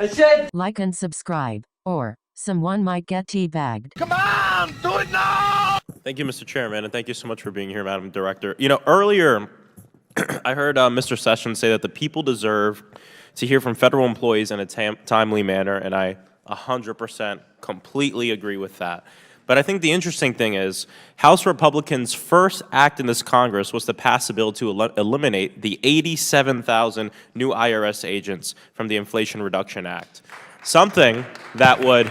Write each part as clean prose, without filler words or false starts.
I said like and subscribe, or someone might get teabagged. Come on, do it now! Thank you, Mr. Chairman, and thank you so much for being here, Madam Director. You know, earlier I heard Mr. Sessions say that the people deserve to hear from federal employees in a timely manner, and I 100% completely agree with that. But I think the interesting thing is, House Republicans' first act in this Congress was to pass a bill to eliminate the 87,000 new IRS agents from the Inflation Reduction Act. Something that would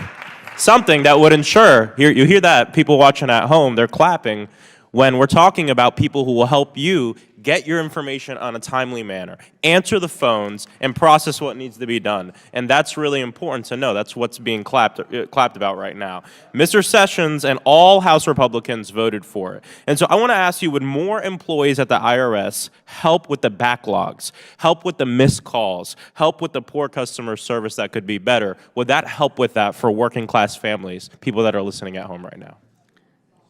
ensure, you hear that, people watching at home, they're clapping, when we're talking about people who will help you get your information on a timely manner, answer the phones, and process what needs to be done. And that's really important to know. That's what's being clapped about right now. Mr. Sessions and all House Republicans voted for it. And so I want to ask you, would more employees at the IRS help with the backlogs, help with the missed calls, help with the poor customer service that could be better? Would that help with that for working class families, people that are listening at home right now?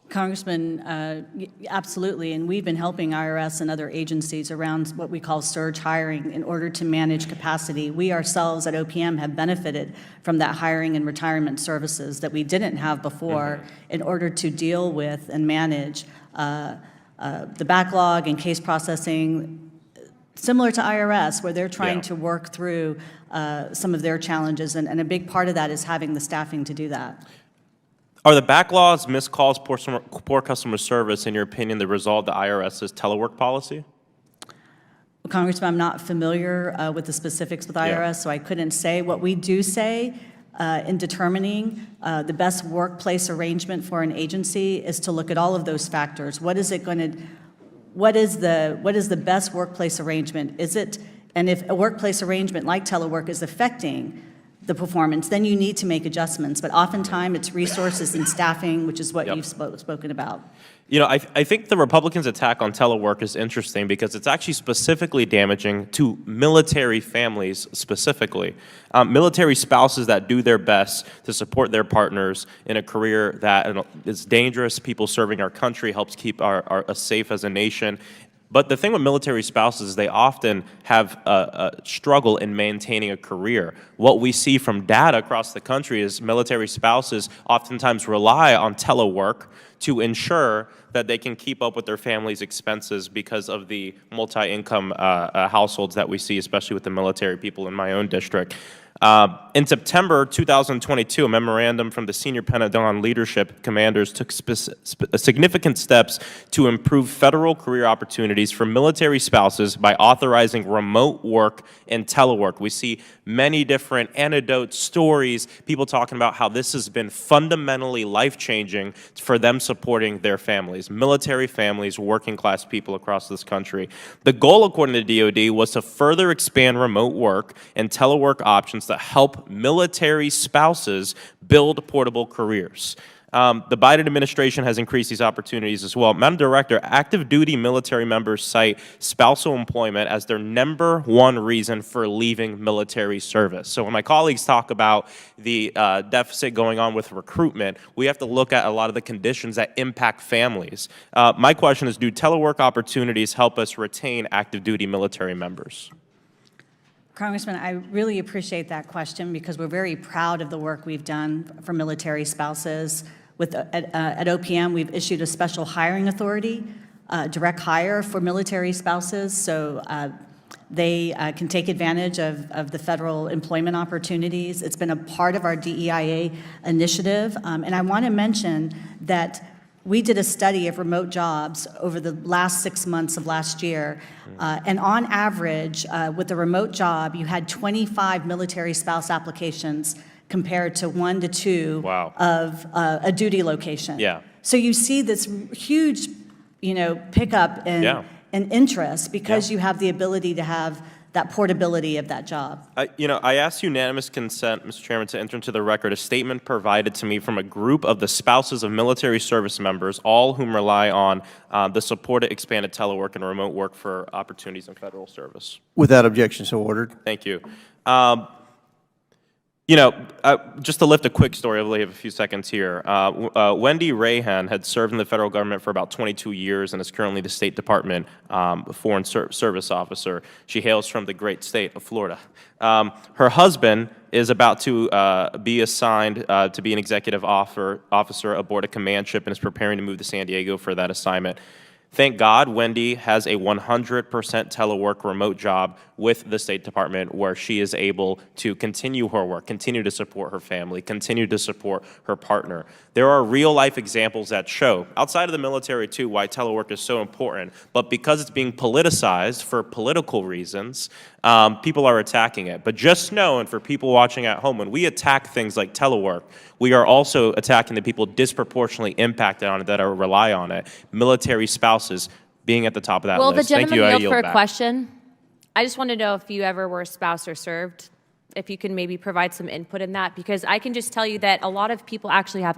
Congressman, absolutely, and we've been helping IRS and other agencies around what we call surge hiring in order to manage capacity. We ourselves at OPM have benefited from that hiring and retirement services that we didn't have before in order to deal with and manage the backlog and case processing, similar to IRS, where they're trying to work through some of their challenges, and a big part of that is having the staffing to do that. Are the backlogs, missed calls, poor customer service, in your opinion, the result of the IRS's telework policy? Well, Congressman, I'm not familiar with the specifics with IRS, so I couldn't say. What we do say in determining the best workplace arrangement for an agency is to look at all of those factors. What is the best workplace arrangement? And if a workplace arrangement like telework is affecting the performance, then you need to make adjustments. But oftentimes it's resources and staffing, which is what you've spoken about. You know, I think the Republicans' attack on telework is interesting because it's actually specifically damaging to military families specifically. Military spouses that do their best to support their partners in a career that is dangerous. People serving our country helps keep us safe as a nation. But the thing with military spouses is they often have a struggle in maintaining a career. What we see from data across the country is military spouses oftentimes rely on telework to ensure that they can keep up with their family's expenses because of the multi-income households that we see, especially with the military people in my own district. In September 2022, a memorandum from the senior Pentagon leadership commanders took significant steps to improve federal career opportunities for military spouses by authorizing remote work and telework. We see many different anecdotes, stories, people talking about how this has been fundamentally life-changing for them supporting their families, military families, working class people across this country. The goal, according to DoD, was to further expand remote work and telework options that help military spouses build portable careers. The Biden administration has increased these opportunities as well. Madam Director, active duty military members cite spousal employment as their #1 reason for leaving military service. So when my colleagues talk about the deficit going on with recruitment, we have to look at a lot of the conditions that impact families. My question is, do telework opportunities help us retain active duty military members? Congressman, I really appreciate that question because we're very proud of the work we've done for military spouses. At OPM, we've issued a special hiring authority, direct hire for military spouses, so they can take advantage of the federal employment opportunities. It's been a part of our DEIA initiative, and I want to mention that we did a study of remote jobs over the last 6 months of last year, and on average, with a remote job, you had 25 military spouse applications compared to 1 to 2 of a duty location. So you see this huge, pickup in interest because you have the ability to have that portability of that job. I asked unanimous consent, Mr. Chairman, to enter into the record a statement provided to me from a group of the spouses of military service members, all whom rely on the supported expanded telework and remote work for opportunities in federal service. Without objection, so ordered. Thank you. You know, just to lift a quick story, I only have a few seconds here. Wendy Rahan had served in the federal government for about 22 years and is currently the State Department Foreign Service Officer. She hails from the great state of Florida. Her husband is about to be assigned to be an executive officer aboard a command ship and is preparing to move to San Diego for that assignment. Thank God Wendy has a 100% telework remote job with the State Department where she is able to continue her work, continue to support her family, continue to support her partner. There are real life examples that show, outside of the military too, why telework is so important, but because it's being politicized for political reasons, people are attacking it. But just know, and for people watching at home, when we attack things like telework, we are also attacking the people disproportionately impacted on it that rely on it. Military spouses being at the top of that Will list. the gentleman yield for a back. question? I just want to know if you ever were a spouse or served, if you can maybe provide some input in that, because I can just tell you that a lot of people actually have